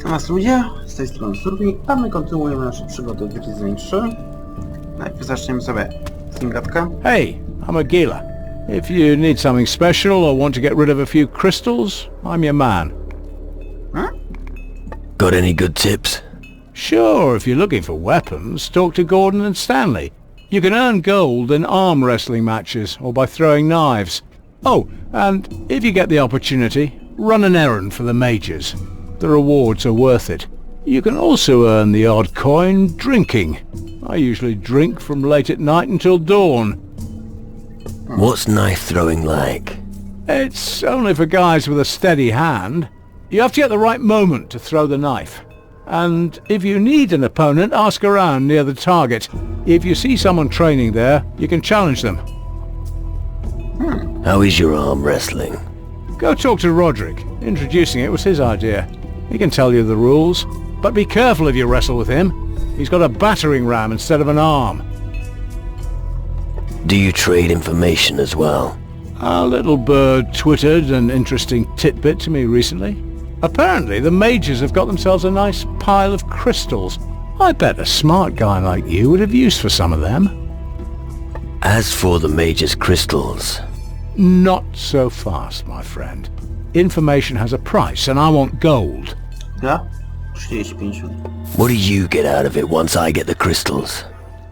A nas ludzie, z tej strony Surbi, a my kontynuujemy nasze przygody w Wiedźmin 3. Najpierw zaczniemy sobie z Ingatka. Hey, I'm a Gila. If you need something special or want to get rid of a few crystals, I'm your man. Got any good tips? Sure, if you're looking for weapons, talk to Gordon and Stanley. You can earn gold in arm wrestling matches or by throwing knives. Oh, and if you get the opportunity, run an errand for the mages. The rewards are worth it. You can also earn the odd coin drinking. I usually drink from late at night until dawn. What's knife throwing like? It's only for guys with a steady hand. You have to get the right moment to throw the knife. And if you need an opponent, ask around near the target. If you see someone training there, you can challenge them. How is your arm wrestling? Go talk to Roderick. Introducing it was his idea. He can tell you the rules. But be careful if you wrestle with him. He's got a battering ram instead of an arm. Do you trade information as well? A little bird twittered an interesting tidbit to me recently. Apparently the mages have got themselves a nice pile of crystals. I bet a smart guy like you would have use for some of them. As for the mage's crystals... Not so fast, my friend. Information has a price, and I want gold. Ja? 30-50. What do you get out of it once I get the crystals?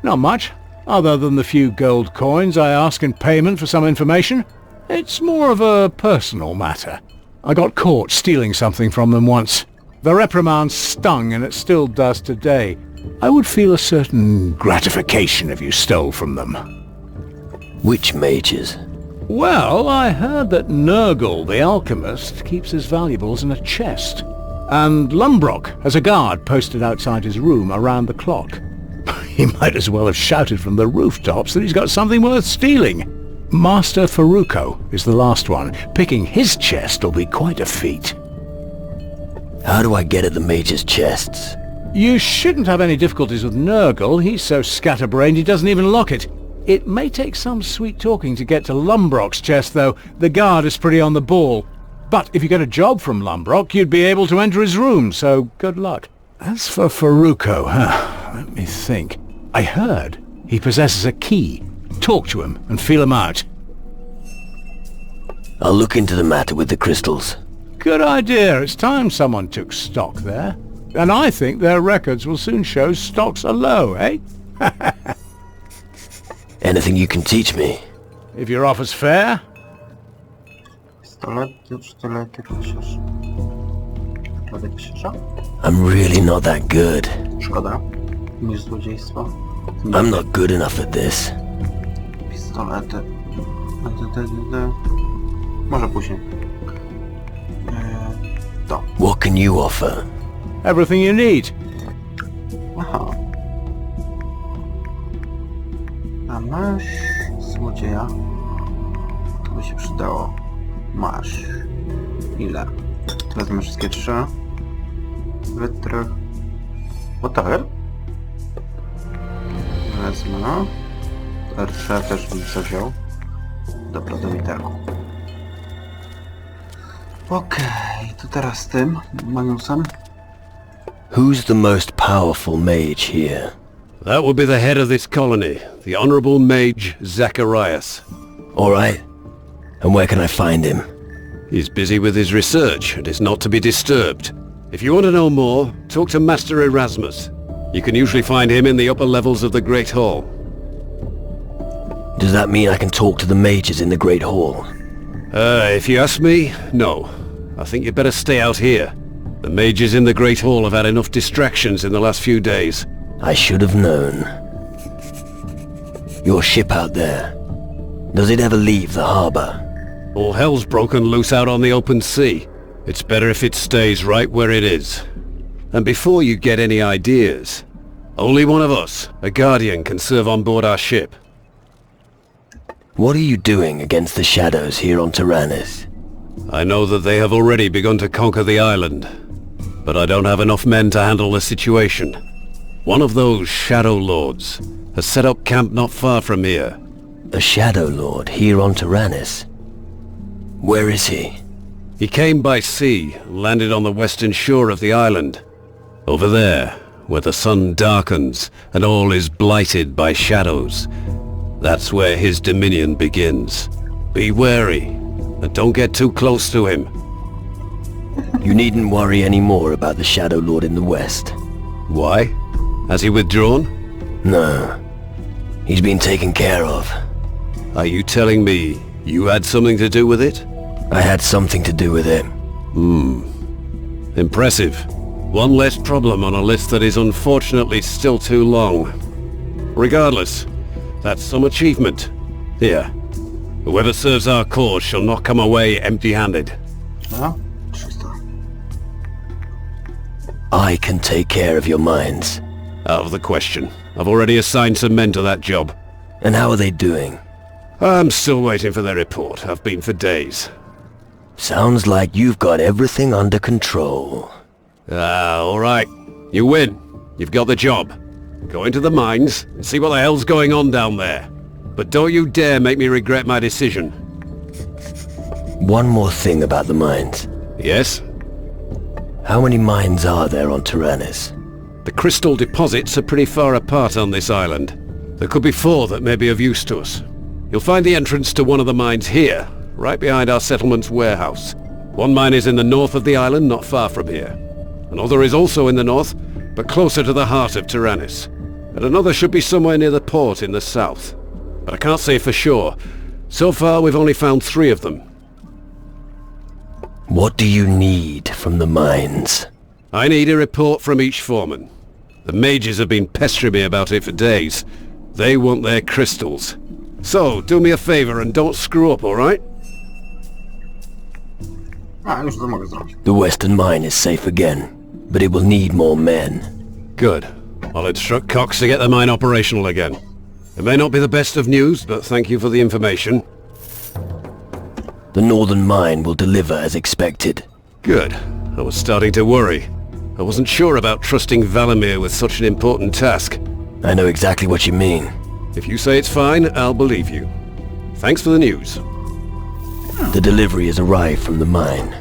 Not much, other than the few gold coins I ask in payment for some information. It's more of a personal matter. I got caught stealing something from them once. The reprimand stung, and it still does today. I would feel a certain gratification if you stole from them. Which mages? Well, I heard that Nurgle, the alchemist, keeps his valuables in a chest. And Lumbrock has a guard posted outside his room around the clock. He might as well have shouted from the rooftops that he's got something worth stealing. Master Faruko is the last one. Picking his chest will be quite a feat. How do I get at the mages' chests? You shouldn't have any difficulties with Nurgle. He's so scatterbrained he doesn't even lock it. It may take some sweet talking to get to Lumbrock's chest, though. The guard is pretty on the ball. But if you get a job from Lumbrock, you'd be able to enter his room, so good luck. As for Faruko, let me think. I heard he possesses a key. Talk to him and feel him out. I'll look into the matter with the crystals. Good idea. It's time someone took stock there. And I think their records will soon show stocks are low, eh? Anything you can teach me? If your offer's fair. I'm really not that good. Szkoda. Nie złodziejstwo. I'm not good enough at this. Pistolety. Może później. To. What can you offer? Everything you need. Aha. A masz złodzieja? To by się przydało. Masz. Ile? Wezmę wszystkie trzy. Wytrych. Gotowy? Wezmę. R3 też bym co wziął. Dobra, do literu. Okej, to teraz z tym Magnusem. Who's the most powerful mage here? That would be the head of this colony, the Honourable Mage Zacharias. Alright. And where can I find him? He's busy with his research and is not to be disturbed. If you want to know more, talk to Master Erasmus. You can usually find him in the upper levels of the Great Hall. Does that mean I can talk to the mages in the Great Hall? If you ask me, no. I think you'd better stay out here. The mages in the Great Hall have had enough distractions in the last few days. I should have known. Your ship out there, does it ever leave the harbour? All hell's broken loose out on the open sea. It's better if it stays right where it is. And before you get any ideas, only one of us, a guardian, can serve on board our ship. What are you doing against the shadows here on Tyrannus? I know that they have already begun to conquer the island, but I don't have enough men to handle the situation. One of those Shadow Lords has set up camp not far from here. A Shadow Lord here on Tyrannus? Where is he? He came by sea, landed on the western shore of the island. Over there, where the sun darkens and all is blighted by shadows. That's where his dominion begins. Be wary, and don't get too close to him. You needn't worry any more about the Shadow Lord in the west. Why? Has he withdrawn? No. He's been taken care of. Are you telling me you had something to do with it? I had something to do with it. Impressive. One less problem on a list that is unfortunately still too long. Regardless, that's some achievement. Here, whoever serves our cause shall not come away empty-handed. No? 300. I can take care of your mines. Out of the question. I've already assigned some men to that job. And how are they doing? I'm still waiting for their report. I've been for days. Sounds like you've got everything under control. Alright. You win. You've got the job. Go into the mines and see what the hell's going on down there. But don't you dare make me regret my decision. One more thing about the mines. Yes? How many mines are there on Tyrannus? The crystal deposits are pretty far apart on this island. There could be 4 that may be of use to us. You'll find the entrance to one of the mines here, right behind our settlement's warehouse. One mine is in the north of the island, not far from here. Another is also in the north, but closer to the heart of Tyrannus. And another should be somewhere near the port in the south. But I can't say for sure. So far we've only found 3 of them. What do you need from the mines? I need a report from each foreman. The mages have been pestering me about it for days. They want their crystals. So, do me a favor and don't screw up, alright? Już to mogę zrobić. The western mine is safe again, but it will need more men. Good. I'll instruct Cox to get the mine operational again. It may not be the best of news, but thank you for the information. The northern mine will deliver as expected. Good. I was starting to worry. I wasn't sure about trusting Valamir with such an important task. I know exactly what you mean. If you say it's fine, I'll believe you. Thanks for the news. The delivery has arrived from the mine.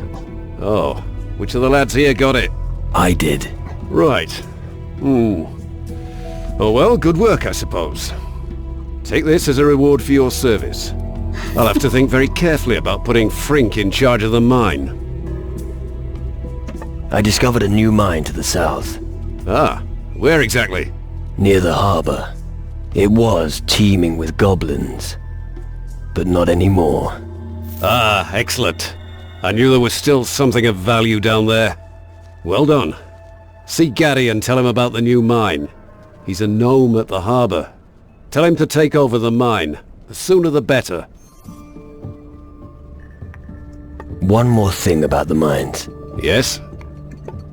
Oh, which of the lads here got it? I did. Right. Oh well, good work, I suppose. Take this as a reward for your service. I'll have to think very carefully about putting Frink in charge of the mine. I discovered a new mine to the south, Ah, where exactly? near the harbor. It was teeming with goblins, but not anymore. Ah, excellent. I knew there was still something of value down there. Well done. See Gaddy and tell him about the new mine. He's a gnome at the harbor. Tell him to take over the mine. The sooner the better. One more thing about the mines. Yes?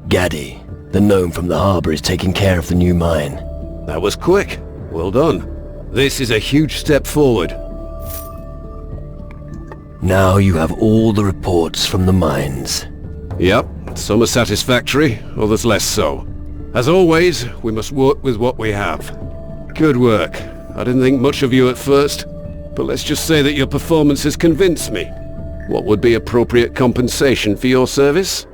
Gaddy, the gnome from the harbor, is taking care of the new mine. That was quick. Well done. This is a huge step forward. Now you have all the reports from the mines. Yep, some are satisfactory, others less so. As always, we must work with what we have. Good work. I didn't think much of you at first, but let's just say that your performance has convinced me. What would be appropriate compensation for your service?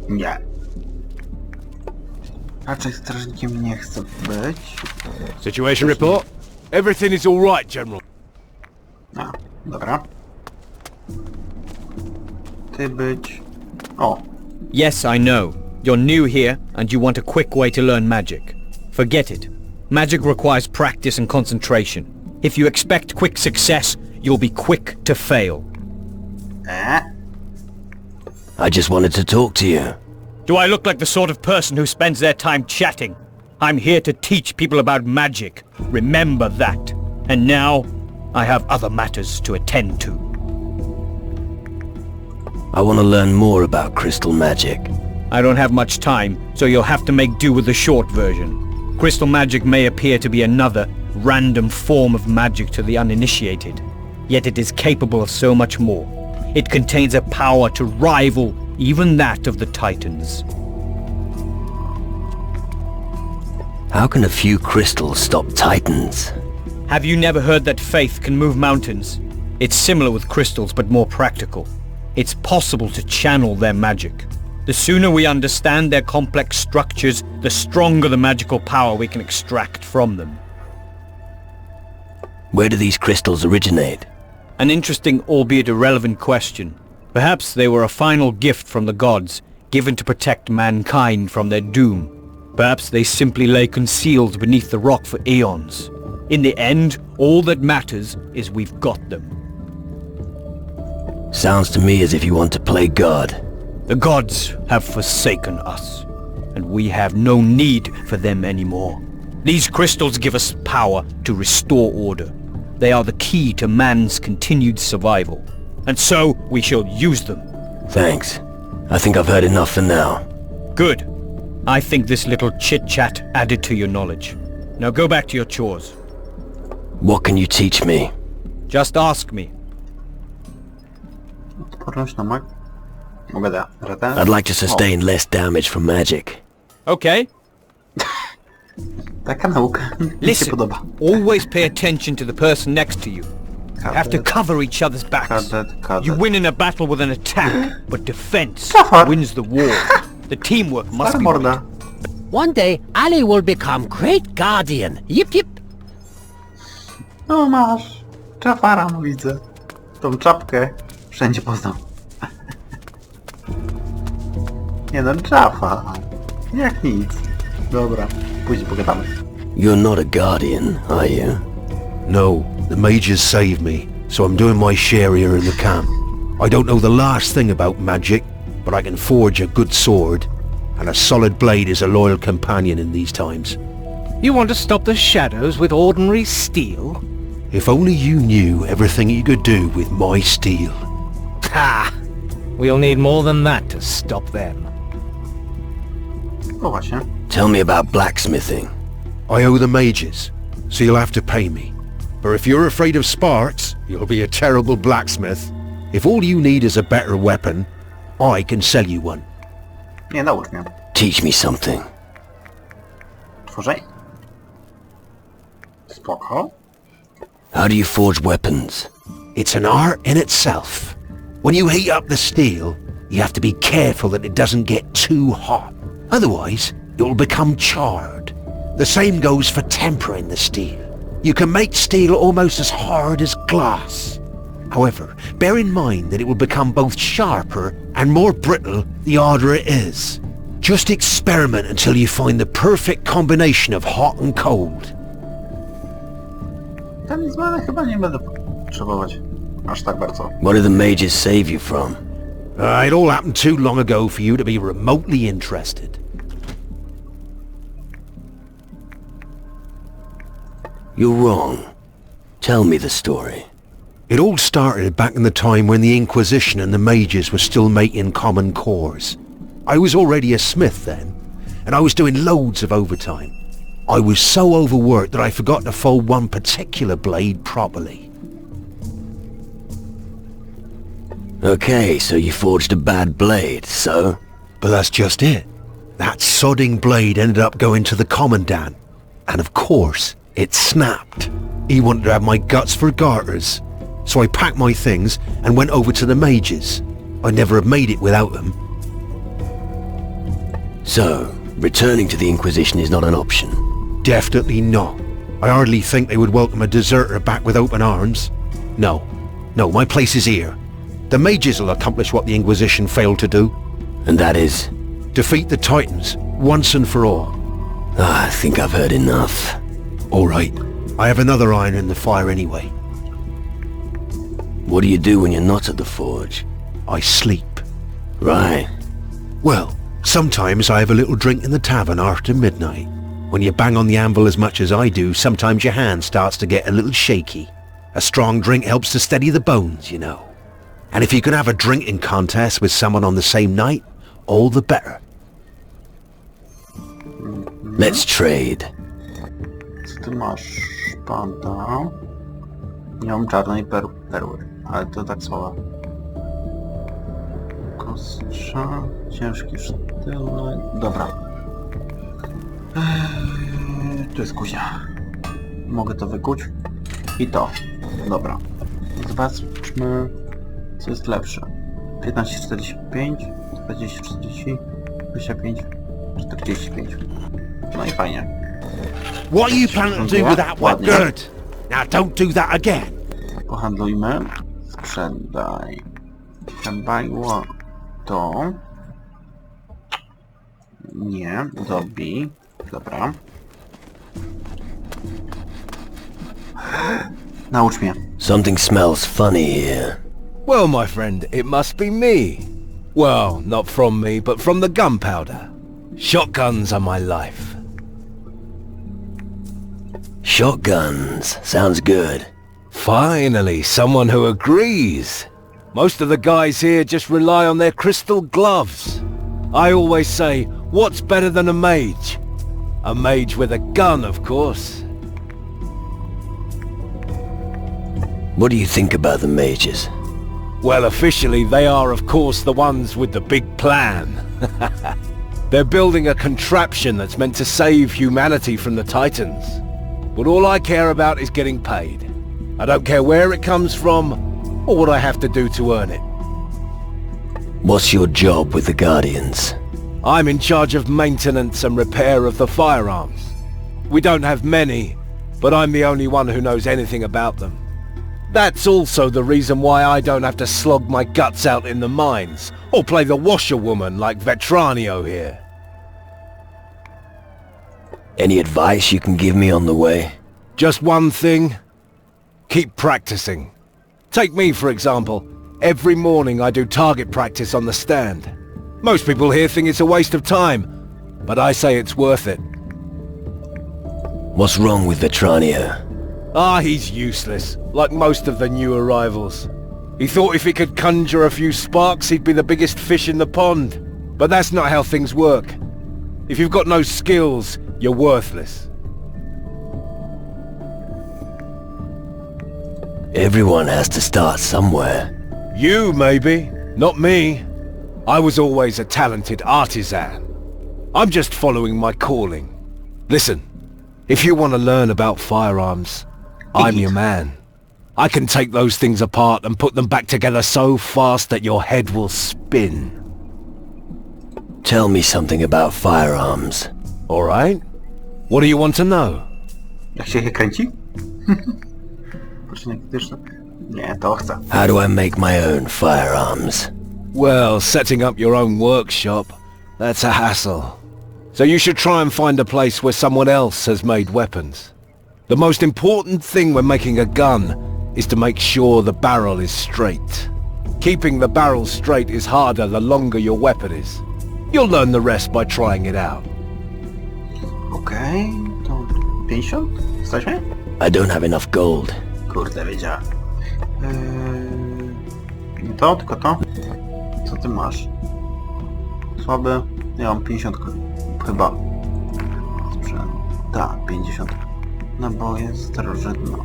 Nie. Raczej strażnikiem nie chcę być. Situation report? Everything is all right, General. A, dobra. Ty być... O, Yes, I know. You're new here, and you want a quick way to learn magic. Forget it. Magic requires practice and concentration. If you expect quick success, you'll be quick to fail. I just wanted to talk to you. Do I look like the sort of person who spends their time chatting? I'm here to teach people about magic. Remember that. And now, I have other matters to attend to. I want to learn more about crystal magic. I don't have much time, so you'll have to make do with the short version. Crystal magic may appear to be another, random form of magic to the uninitiated. Yet it is capable of so much more. It contains a power to rival even that of the Titans. How can a few crystals stop titans? Have you never heard that faith can move mountains? It's similar with crystals, but more practical. it's possible to channel their magic. The sooner we understand their complex structures, the stronger the magical power we can extract from them. Where do these crystals originate? An interesting, albeit irrelevant question. Perhaps they were a final gift from the gods, given to protect mankind from their doom. Perhaps they simply lay concealed beneath the rock for eons. In the end, all that matters is we've got them. Sounds to me as if you want to play God. The gods have forsaken us, and we have no need for them anymore. These crystals give us power to restore order. They are the key to man's continued survival, and so we shall use them. Thanks. I think I've heard enough for now. Good. I think this little chit-chat added to your knowledge. Now go back to your chores. What can you teach me? Just ask me. Odporność na mag... Mogę da... I'd like to sustain less damage from magic. Okay. Taka nauka mi się Listen, podoba. always pay attention to the person next to you. You have to Cadet, cover each other's backs. cadet. You win in a battle with an attack, but defense Szafar. wins the war. The teamwork must Stara be morda. right. One day, Ali will become great guardian. Yip yip. No masz. Czafara mu widzę. Tą czapkę wszędzie poznał. Nie no, Czafar. Jak nic. Dobra, później pogadamy. You're not a guardian, are you? No, the mages saved me, so I'm doing my share here in the camp. I don't know the last thing about magic, but I can forge a good sword, and a solid blade is a loyal companion in these times. You want to stop the shadows with ordinary steel? If only you knew everything you could do with my steel. Ha! We'll need more than that to stop them. No właśnie. Tell me about blacksmithing. I owe the mages, so you'll have to pay me. But if you're afraid of sparks, you'll be a terrible blacksmith. If all you need is a better weapon, I can sell you one. Nie, naucz mnie. Teach me something. Tworzej. Spoko. How do you forge weapons? It's an art in itself. When you heat up the steel, you have to be careful that it doesn't get too hot. Otherwise, it will become charred. The same goes for tempering the steel. You can make steel almost as hard as glass. However, bear in mind that it will become both sharper and more brittle the harder it is. Just experiment until you find the perfect combination of hot and cold. Talizmana chyba nie będę potrzebować. Aż tak bardzo. What do the mages save you from? It all happened too long ago for you to be remotely interested. You're wrong. Tell me the story. It all started back in the time when the Inquisition and the mages were still making common cores. I was already a smith then, and I was doing loads of overtime. I was so overworked that I forgot to fold one particular blade properly. Okay, so you forged a bad blade, so? But that's just it. That sodding blade ended up going to the commandant. And of course, it snapped. He wanted to have my guts for garters. So I packed my things and went over to the mages. I'd never have made it without them. So, returning to the Inquisition is not an option. Definitely not. I hardly think they would welcome a deserter back with open arms. No, my place is here. The mages will accomplish what the Inquisition failed to do. And that is? Defeat the Titans, once and for all. I think I've heard enough. All right, I have another iron in the fire anyway. What do you do when you're not at the forge? I sleep. Right. Well, sometimes I have a little drink in the tavern after midnight. When you bang on the anvil as much as I do, sometimes your hand starts to get a little shaky. A strong drink helps to steady the bones, you know. And if you can have a drinking contest with someone on the same night, all the better. Let's trade. Co ty masz? Szpada. Nie mam czarnej perły, ale to tak słowa. Kostrza, ciężki sztylet. Dobra. Tu jest kuzia. Mogę to wykuć. I to. Dobra. Zobaczmy, co jest lepsze. 15, 45, 20, 40, 25, 45. No i fajnie. What are you planning to do with that one? Ładnie. Good. Now don't do that again. Pohandlujmy. Sprzedaj. Zabajło to. Nie, dobij. Dobra. Naucz mnie. Something smells funny here. Well, my friend, it must be me. Well, not from me, but from the gunpowder. Shotguns are my life. Shotguns. Sounds good. Finally, someone who agrees. Most of the guys here just rely on their crystal gloves. I always say, what's better than a mage? A mage with a gun, of course. What do you think about the mages? Well, officially, they are, of course, the ones with the big plan. They're building a contraption that's meant to save humanity from the Titans. But all I care about is getting paid. I don't care where it comes from, or what I have to do to earn it. What's your job with the Guardians? I'm in charge of maintenance and repair of the firearms. We don't have many, but I'm the only one who knows anything about them. That's also the reason why I don't have to slog my guts out in the mines, or play the washerwoman like Vetranio here. Any advice you can give me on the way? Just one thing. Keep practicing. Take me, for example. Every morning I do target practice on the stand. Most people here think it's a waste of time, but I say it's worth it. What's wrong with Vetranio? Ah, he's useless, like most of the new arrivals. He thought if he could conjure a few sparks, he'd be the biggest fish in the pond. But that's not how things work. If you've got no skills, you're worthless. Everyone has to start somewhere. You, maybe. Not me. I was always a talented artisan. I'm just following my calling. Listen, if you want to learn about firearms, I'm your man. I can take those things apart and put them back together so fast that your head will spin. Tell me something about firearms. All right? What do you want to know? Jak się je kręci? Poczynek krytyczny? Nie, to chcę. How do I make my own firearms? Well, setting up your own workshop, that's a hassle. So you should try and find a place where someone else has made weapons. The most important thing when making a gun is to make sure the barrel is straight. Keeping the barrel straight is harder the longer your weapon is. You'll learn the rest by trying it out. Okej, to 50? Jesteśmy? I don't have enough gold. Kurde, wiedziałem. Nie to, tylko to. Co ty masz? Słaby. Ja mam 50 chyba. Sprzęt. Tak, 50. Naboje, starożytno.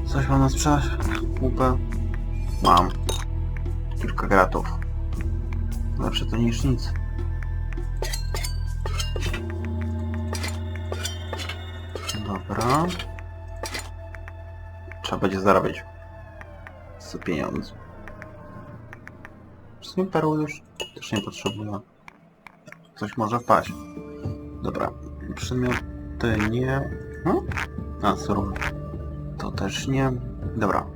Coś mam na sprzedaż? Łupę? Mam. Kilka gratów. Lepsze to niż nic. Dobra. Trzeba będzie zarabiać z pieniądze. W sumie perły już też nie potrzebuję. Coś może wpaść. Dobra. Przedmioty nie. A, surowe. To też nie. Dobra.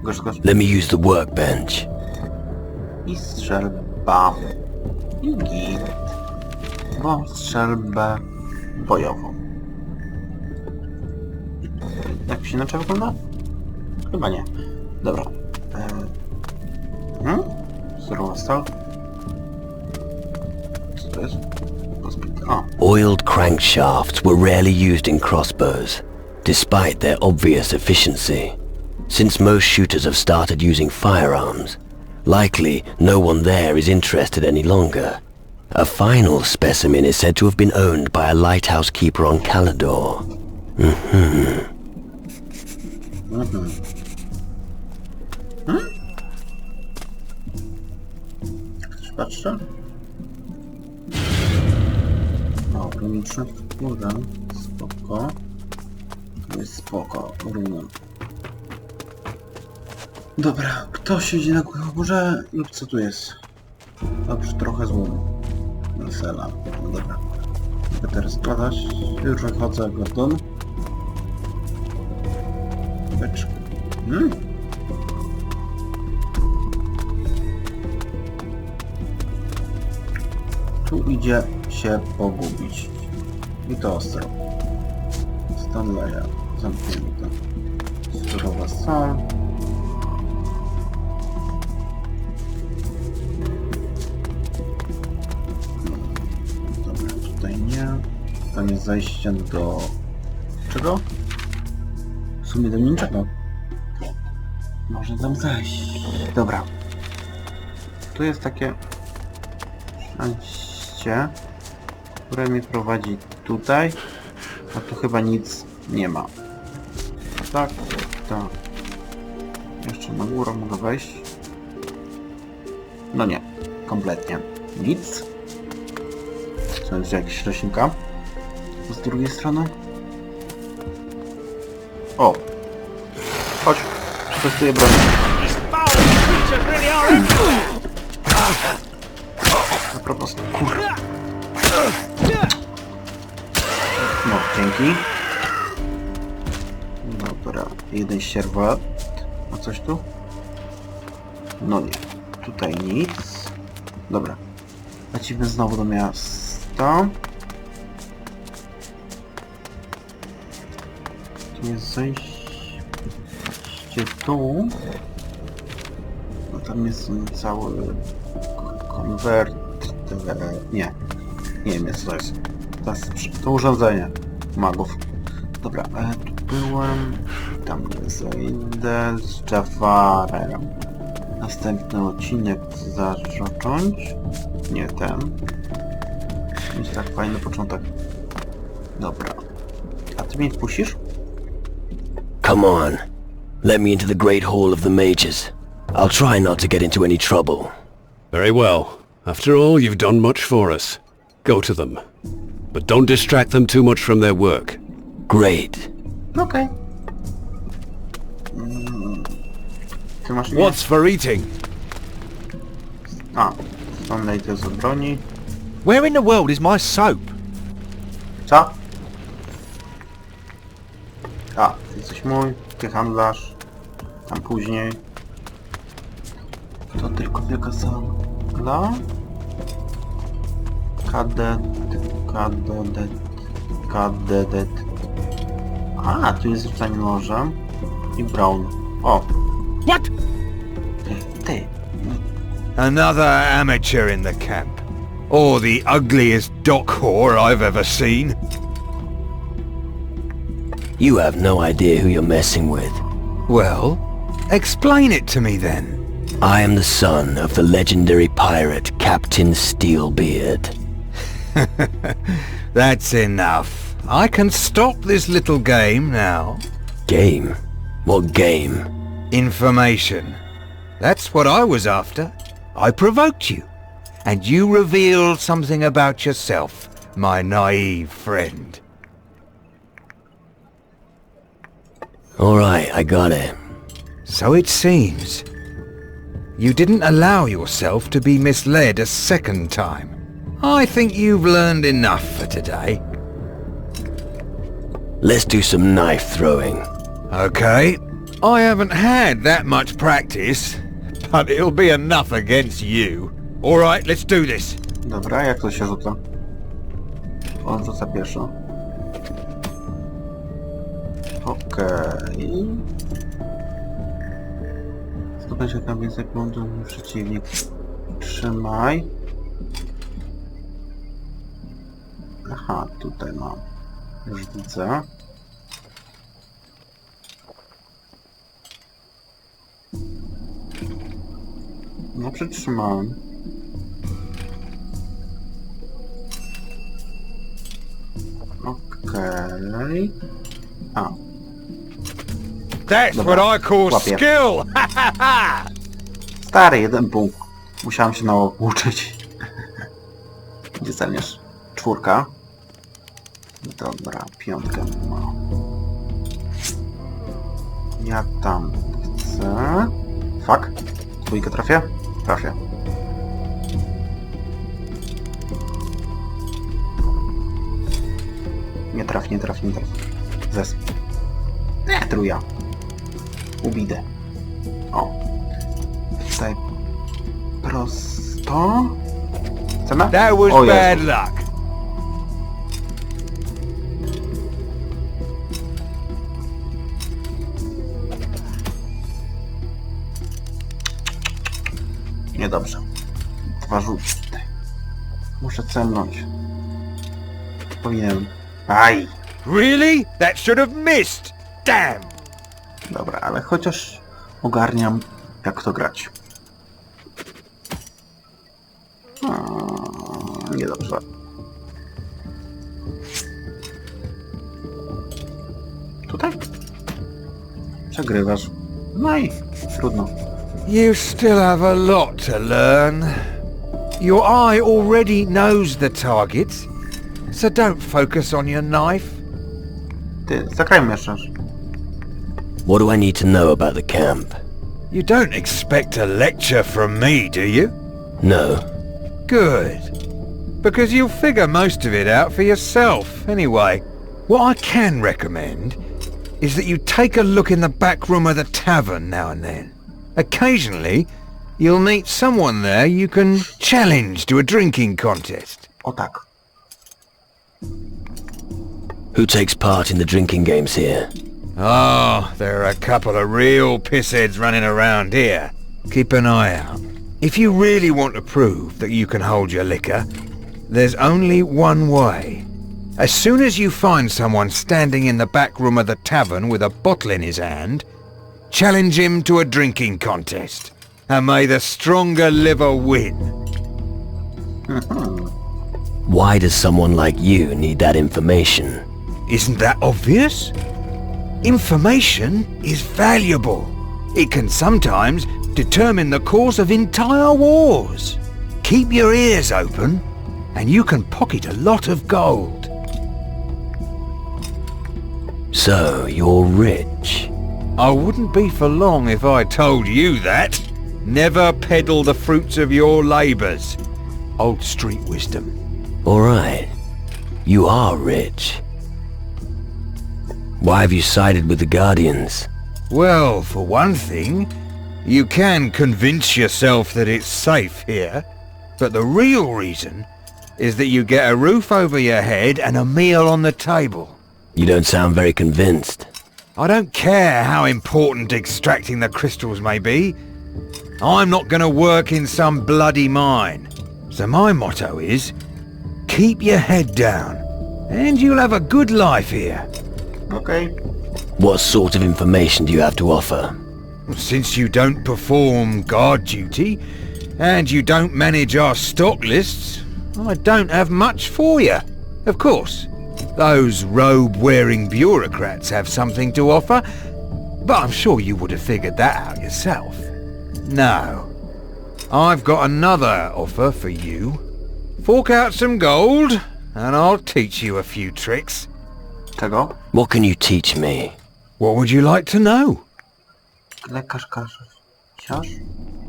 Gość. Let me use the workbench. I strzelba. I git. Bo strzelbę bojową. Jak się inaczej wygląda? Chyba nie. Dobra. Surowa stal. Co to jest? Oiled crankshafts were rarely used in crossbows, despite their obvious efficiency. Since most shooters have started using firearms, likely no one there is interested any longer. A final specimen is said to have been owned by a lighthouse keeper on Calador. Patrzę. O, runiczny. Kurde. Spoko. To jest spoko. Runy. Dobra, kto siedzi na górze lub co tu jest? Dobrze, trochę złomu. Wesela. No dobra. Mogę teraz składać. Już wychodzę, Gordon. Beczka. Tu idzie się pogubić. I to ostro. Stanleya. Zamknięte. Surowa sal. Dobra, tutaj nie. Tam jest zajście do... czego? W sumie do niczego. Można tam zajść. Dobra. Tu jest takie... przejście, które mnie prowadzi tutaj. A tu chyba nic nie ma. A tak, tak. Jeszcze na górę mogę wejść. No nie, kompletnie nic. Co jest jakaś roślinka? Z drugiej strony. O! Chodź, przetestuję broń. A propos, kurwa. No, dzięki. Dobra, jeden sierwat. A coś tu? No nie. Tutaj nic. Dobra. Lecimy znowu do miasta. Tu jest zejście tu. No tam jest cały konwert. Nie. Nie wiem co to jest. To urządzenie magów. Dobra, tu byłem. Tam zejdę z Jafarem. Następny odcinek zacząć. Nie ten. Mieć tak fajny początek. Dobra. A ty mnie wpuścisz? Come on. Let me into the Great Hall of the Mages. I'll try not to get into any trouble. Very well. After all, you've done much for us. Go to them. But don't distract them too much from their work. Great. Okej. Ty masz imię? What's for eating? A, Stanley to jest od broni. Where in the world is my soap? Co? A, ty jesteś mój, ty handlarz. Tam później. To tylko wielka sala. Kadedet. A, tu jest rzucanie nożem. I brown. O! What? Ty. Another amateur in the camp. Or the ugliest dock whore I've ever seen. You have no idea who you're messing with. Well, explain it to me then. I am the son of the legendary pirate Captain Steelbeard. That's enough. I can stop this little game now. Game? What game? Information. That's what I was after. I provoked you. And you revealed something about yourself, my naive friend. Alright, I got it. So it seems. You didn't allow yourself to be misled a second time. I think you've learned enough for today. Let's do some knife throwing. Okay. I haven't had that much practice, but it'll be enough against you. Alright, let's do this. Dobra, jak to się rzuca? On rzuca pierwszy. Okej. Zdobędzie jak więcej prądu niż przeciwnik. Trzymaj. Aha, tutaj mam. Już widzę. No przytrzymałem. Okej. A. That's Dobra, what I call łapię. skill! Stary, jeden punkt. Musiałem się nauczyć. Gdzie celniesz? 4. Dobra, 5 ma. Ja tam chcę. Fuck. Dwójkę trafię? Trafię. Nie traf, nie traf, nie traf. Zespół. Nie, truja. Ubidę. O. Tutaj prosto. Chcemy? That was O bad Jezu. luck. Niedobrze. Dwa rzuty. Muszę celnąć. Powinienem. Aj! Really? That should have missed. Damn. Dobra, ale chociaż ogarniam, jak to grać. Niedobrze. Tutaj? Przegrywasz. No i trudno. You still have a lot to learn. Your eye already knows the targets, so don't focus on your knife. Ty, zakrajmy jeszcze. What do I need to know about the camp? You don't expect a lecture from me, do you? No. Good. Because you'll figure most of it out for yourself, anyway. What I can recommend is that you take a look in the back room of the tavern now and then. Occasionally, you'll meet someone there you can challenge to a drinking contest. O tak. Who takes part in the drinking games here? Oh, there are a couple of real pissheads running around here. Keep an eye out. If you really want to prove that you can hold your liquor, there's only one way. As soon as you find someone standing in the back room of the tavern with a bottle in his hand, challenge him to a drinking contest, and may the stronger liver win. Why does someone like you need that information? Isn't that obvious? Information is valuable. It can sometimes determine the course of entire wars. Keep your ears open, and you can pocket a lot of gold. So, you're rich. I wouldn't be for long if I told you that. Never peddle the fruits of your labours. Old street wisdom. Alright. You are rich. Why have you sided with the Guardians? Well, for one thing, you can convince yourself that it's safe here, but the real reason is that you get a roof over your head and a meal on the table. You don't sound very convinced. I don't care how important extracting the crystals may be. I'm not going to work in some bloody mine. So my motto is, keep your head down, and you'll have a good life here. Okej. What sort of information do you have to offer? Since you don't perform guard duty, and you don't manage our stock lists, I don't have much for you. Of course, those robe-wearing bureaucrats have something to offer, but I'm sure you would have figured that out yourself. No. I've got another offer for you. Fork out some gold, and I'll teach you a few tricks. Czego? What can you teach me? What would you like to know? Lekarz każe. Siarz?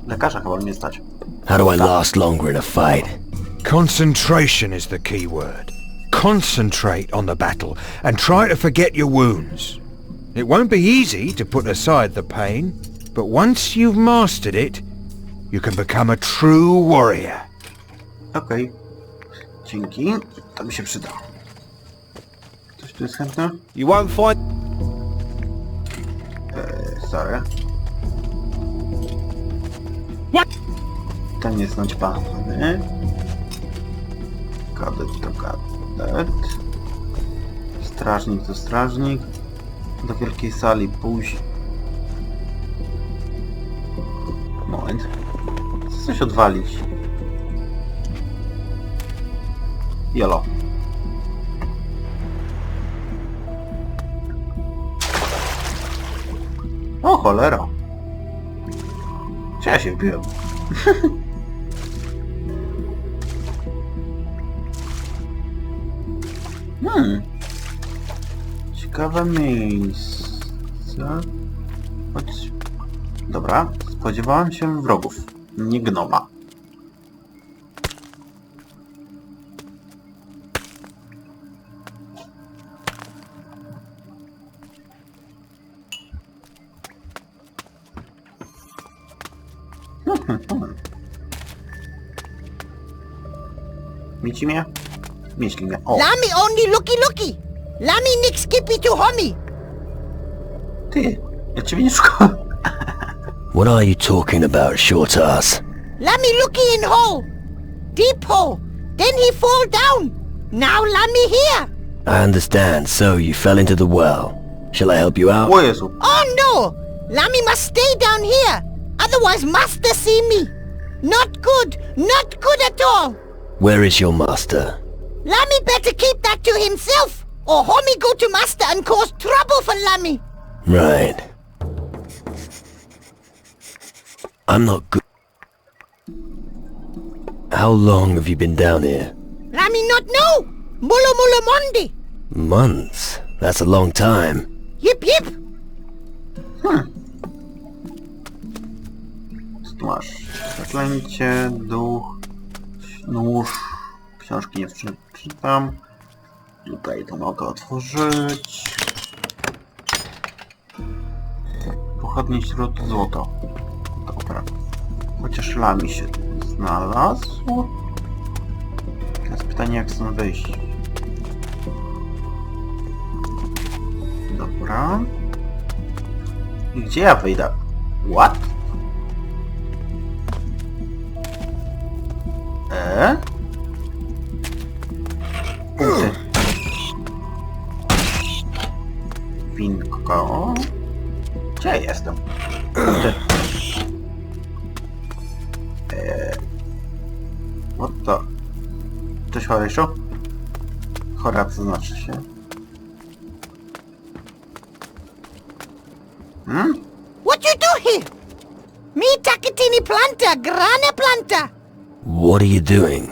Lekarza chyba mnie stać. How do I last longer in a fight? Concentration is the key word. Concentrate on the battle and try to forget your wounds. It won't be easy to put aside the pain, but once you've mastered it, you can become a true warrior. Okej. Dzięki. To mi się przyda. Coś tu jest chętne? You won't find... Sorry. What? Ten jest naćpany. Kadet to kadet. Strażnik to strażnik. Do wielkiej sali pójść. Moment. Chcę coś odwalić. Jolo. O cholera. Gdzie ja się wbiłem? Ciekawe miejsce. Chodź. Dobra, Spodziewałem się wrogów, nie gnoma. Mieci mnie? Myśli mnie. O, Lami only looky. Lami nick skippy to homie. ty, ja ciebie nie szukam. What are you talking about, short ass? Lami looky in hole. Deep hole. Then he fall down. Now Lami here. I understand, so you fell into the well. Shall I help you out? O Jezu. Oh no! Lami must stay down here. Otherwise master see me. Not good. Not good at all. Where is your master? Lami better keep that to himself. Or homie go to master and cause trouble for Lami. Right. I'm not good. How long have you been down here? Lami not know. Mulo Mondi. Months? That's a long time. Yip yip. Tu masz zaklęcie, duch, nóż, książki nie przeczytam. Tutaj to mogę otworzyć. Pochodnie śród złoto. Dobra. Chociaż Lami się znalazł. Teraz pytanie, jak stąd wyjść. Dobra. I gdzie ja wyjdę? What? Punkty. Winko. Gdzie ja jestem? Punkty. What the... Cześć, Horatio? Horat znaczy się. What you do here? Me takatini planta, grana planta. What are you doing?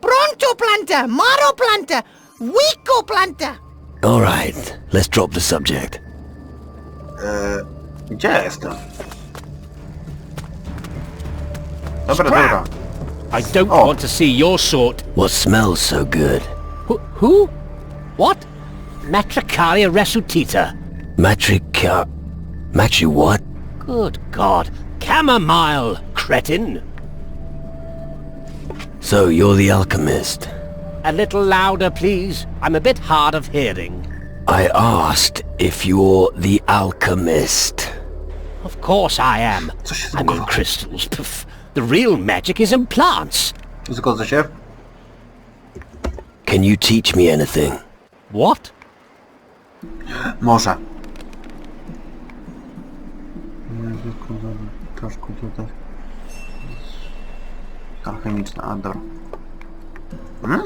Pronto planta, maro planta, wico planta. Alright, let's drop the subject. Gdzie ja jestem? Dobra. I don't Oh. want to see your sort. What smells so good? Who? What? Matricaria resuscita. Matri what? Good God. Chamomile, cretin. So you're the alchemist. A little louder, please. I'm a bit hard of hearing. I asked if you're the alchemist. Of course I am. Co się I mean zbugowało? crystals. Pff. The real magic is in plants. Zgodzę się. Can you teach me anything? What? Może. Troszkę tutaj. Alchemiczna, a dobra.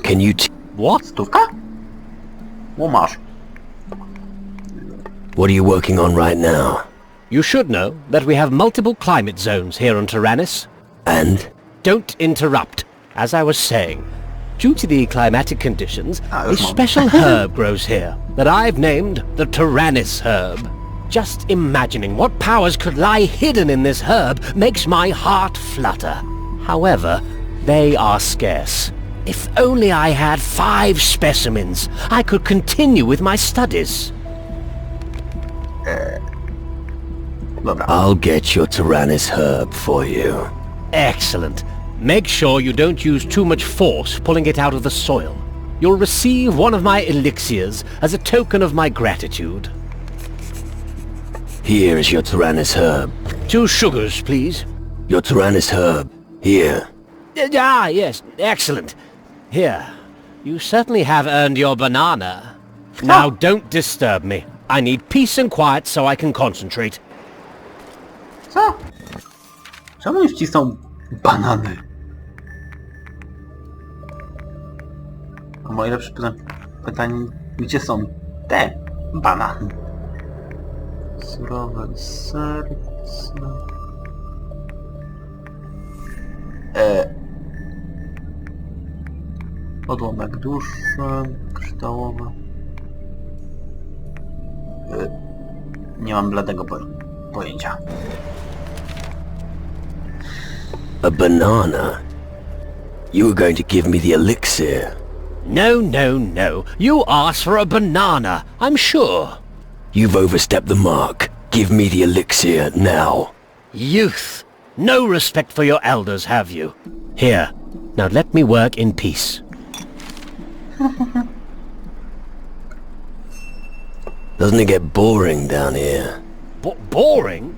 Can you What? Stówka? O, masz. What are you working on right now? You should know that we have multiple climate zones here on Tyrannus. And? Don't interrupt. As I was saying, due to the climatic conditions, a już mam. special herb grows here that I've named the Tyrannus herb. Just imagining what powers could lie hidden in this herb makes my heart flutter. However, they are scarce. If only I had 5 specimens, I could continue with my studies. Dobra. I'll get your Tyrannus herb for you. Excellent. Make sure you don't use too much force pulling it out of the soil. You'll receive one of my elixirs as a token of my gratitude. Here is your Tyrannus herb. 2 sugars, please. Your Tyrannus herb. Here. Yes, excellent. Here, you certainly have earned your banana. Now don't disturb me. I need peace and quiet so I can concentrate. Co? Czemu mi wcisną banany? A moje lepsze pytanie, gdzie są te banany? Surowe serce... Odłamek duszy, kryształowe... Nie mam bladego pojęcia. A banana? You were going to give me the elixir. No, no, no. You asked for a banana, I'm sure. You've overstepped the mark. Give me the elixir now. Youth. No respect for your elders, have you? Here. Now let me work in peace. Doesn't it get boring down here? Boring?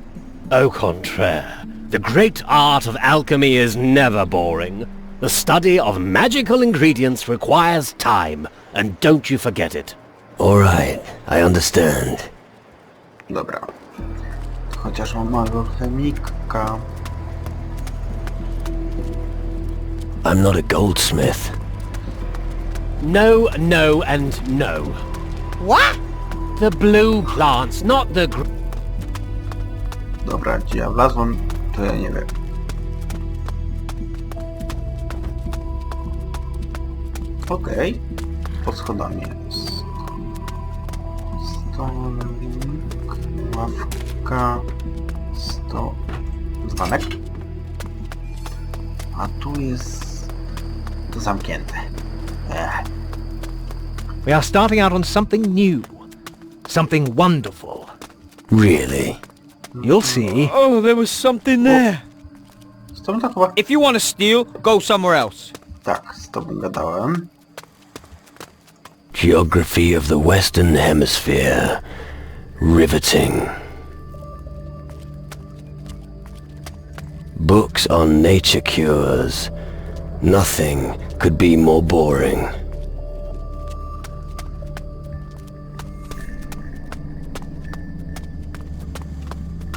Au contraire. The great art of alchemy is never boring. The study of magical ingredients requires time, and don't you forget it. Alright, I understand. Dobra. Chociaż mam małego chemika. I'm not a goldsmith. No, no, and no. What? The blue plants, not the Dobra, gdzie ja wlazłem, to ja nie wiem. Okej. Pod schodami jest. Stolik, ławka, dzwonek. A tu jest... to zamknięte. We are starting out on something new. Something wonderful. Really? You'll see. Oh, there was something there. Z tobą tak chyba... If you want to steal, go somewhere else. Tak, z tobą gadałem. Geography of the Western Hemisphere. Riveting. Books on nature cures. Nothing could be more boring.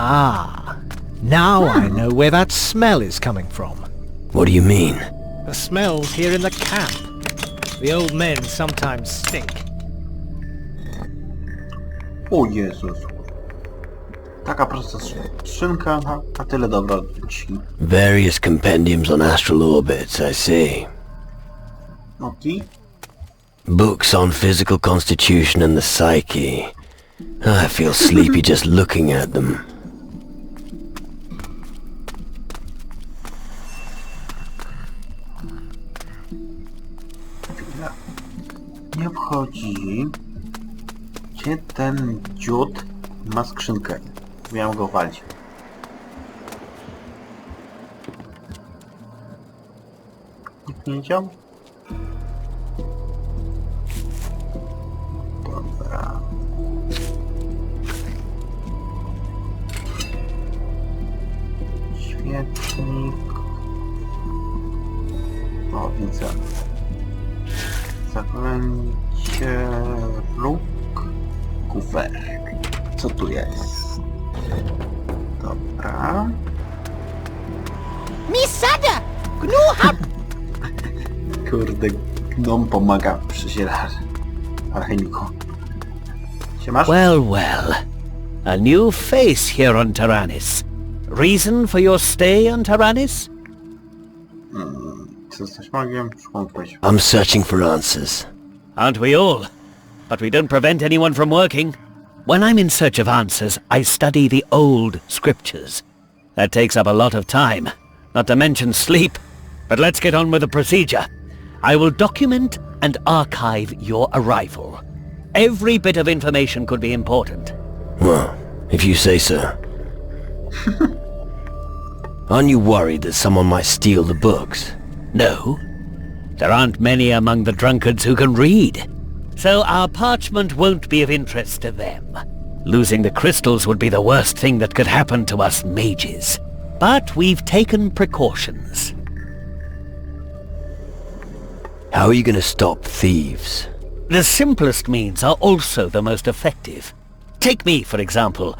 Ah, now I know where that smell is coming from. What do you mean? The smell's here in the camp. The old men sometimes stink. O Jezus. Taka prosta skrzynka, a tyle dobroci. Various compendiums on astral orbits, I see. Okej. Books on physical constitution and the psyche. I feel sleepy just looking at them. Nie wchodzi, gdzie ten dziód ma skrzynkę. Miałem go walić. Nikt nie widział? Dobra. Świetnik. O, widzę. Zaklęcie luk kufer. Co tu jest? Dobra. Misada! Gnuha! Kurde, gnom pomaga przy alchemiku. Siemasz? Well, well. A new face here on Tyrannus. Reason for your stay on Tyrannus? Ty jesteś magiem? Szukam odpowiedzi. I'm searching for answers. Aren't we all? But we don't prevent anyone from working. When I'm in search of answers, I study the old scriptures. That takes up a lot of time, not to mention sleep. But let's get on with the procedure. I will document and archive your arrival. Every bit of information could be important. Well, if you say so. Aren't you worried that someone might steal the books? No. There aren't many among the drunkards who can read. So our parchment won't be of interest to them. Losing the crystals would be the worst thing that could happen to us mages. But we've taken precautions. How are you going to stop thieves? The simplest means are also the most effective. Take me, for example.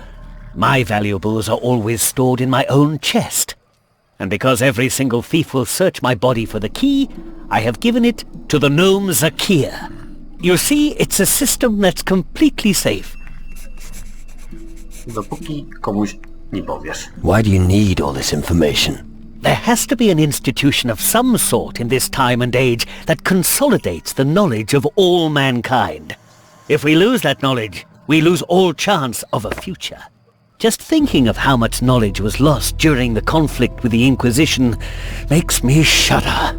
My valuables are always stored in my own chest. And because every single thief will search my body for the key, I have given it to the gnome Zakia. You see, it's a system that's completely safe. Dopóki komuś nie powiesz. Why do you need all this information? There has to be an institution of some sort in this time and age that consolidates the knowledge of all mankind. If we lose that knowledge, we lose all chance of a future. Just thinking of how much knowledge was lost during the conflict with the Inquisition makes me shudder.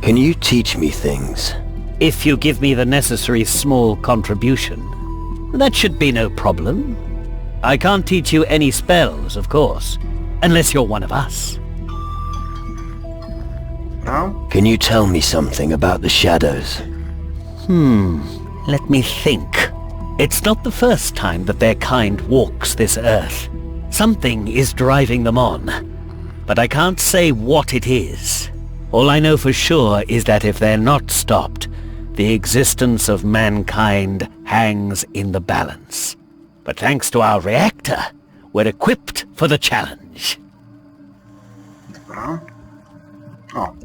Can you teach me things? If you give me the necessary small contribution, that should be no problem. I can't teach you any spells, of course, unless you're one of us. No? Can you tell me something about the shadows? Let me think. It's not the first time that their kind walks this earth. Something is driving them on, but I can't say what it is. All I know for sure is that if they're not stopped, the existence of mankind hangs in the balance. But thanks to our reactor, we're equipped for the challenge. Dobra. O,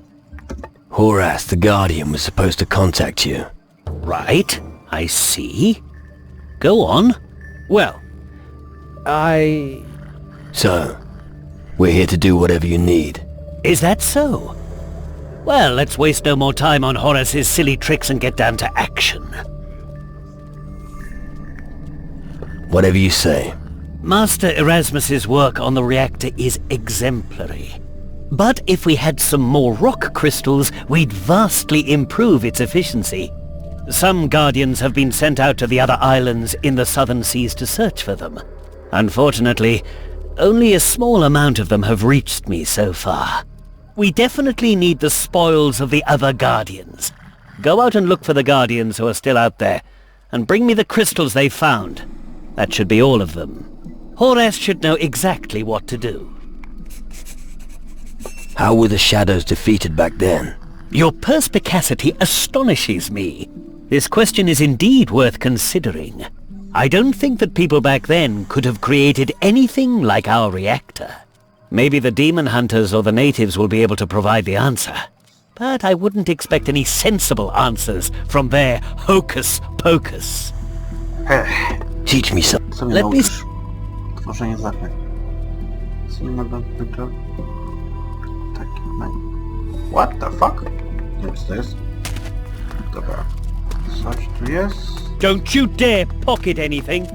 Horace, the Guardian, was supposed to contact you. Right, I see. Go on. Well, So, we're here to do whatever you need. Is that so? Well, let's waste no more time on Horace's silly tricks and get down to action. Whatever you say. Master Erasmus's work on the reactor is exemplary. But if we had some more rock crystals, we'd vastly improve its efficiency. Some Guardians have been sent out to the other islands in the southern seas to search for them. Unfortunately, only a small amount of them have reached me so far. We definitely need the spoils of the other Guardians. Go out and look for the Guardians who are still out there, and bring me the crystals they found. That should be all of them. Horace should know exactly what to do. How were the shadows defeated back then? Your perspicacity astonishes me. This question is indeed worth considering. I don't think that people back then could have created anything like our reactor. Maybe the demon hunters or the natives will be able to provide the answer. But I wouldn't expect any sensible answers from their hocus-pocus. Teach me some. co mnie Let me nauczysz? Tworzenie zaklęć. Co nie mogę wygrać? Tak, what the fuck? Nie wiem co to jest. Dobra. Coś tu jest? Don't you dare pocket anything!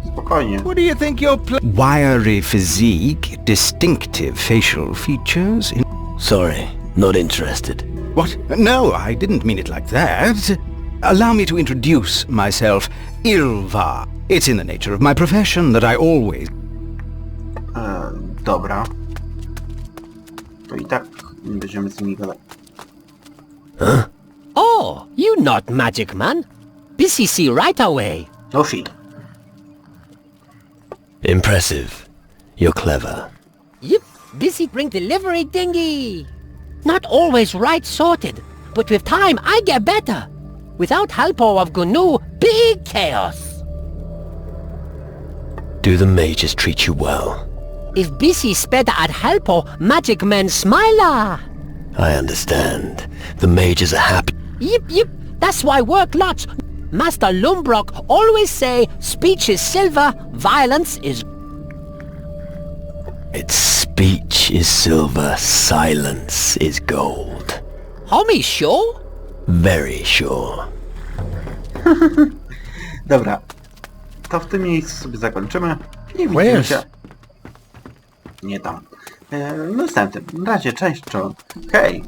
Spokojnie. What do you think you're wiry physique, distinctive facial features... Sorry, not interested. What? No, I didn't mean it like that. Allow me to introduce myself, Ilva. It's in the nature of my profession that I always... Dobra. To i tak nie będziemy z nimi gadać. Oh, you not magic man. Busy see right away. No shit. Impressive. You're clever. Yep, busy bring delivery dinghy. Not always right sorted, but with time I get better. Without help of Gnu, big chaos. Do the mages treat you well? If busy better at help, magic man smiler. I understand. The mages are happy. Yep, that's why work lots. Master Lumbrock always say, speech is silver, violence is... Its speech is silver, silence is gold. Homie sure? Very sure. Dobra. To w tym miejscu sobie zakończymy. I widzimy się. Nie tam. W następnym razie częścią. Hej!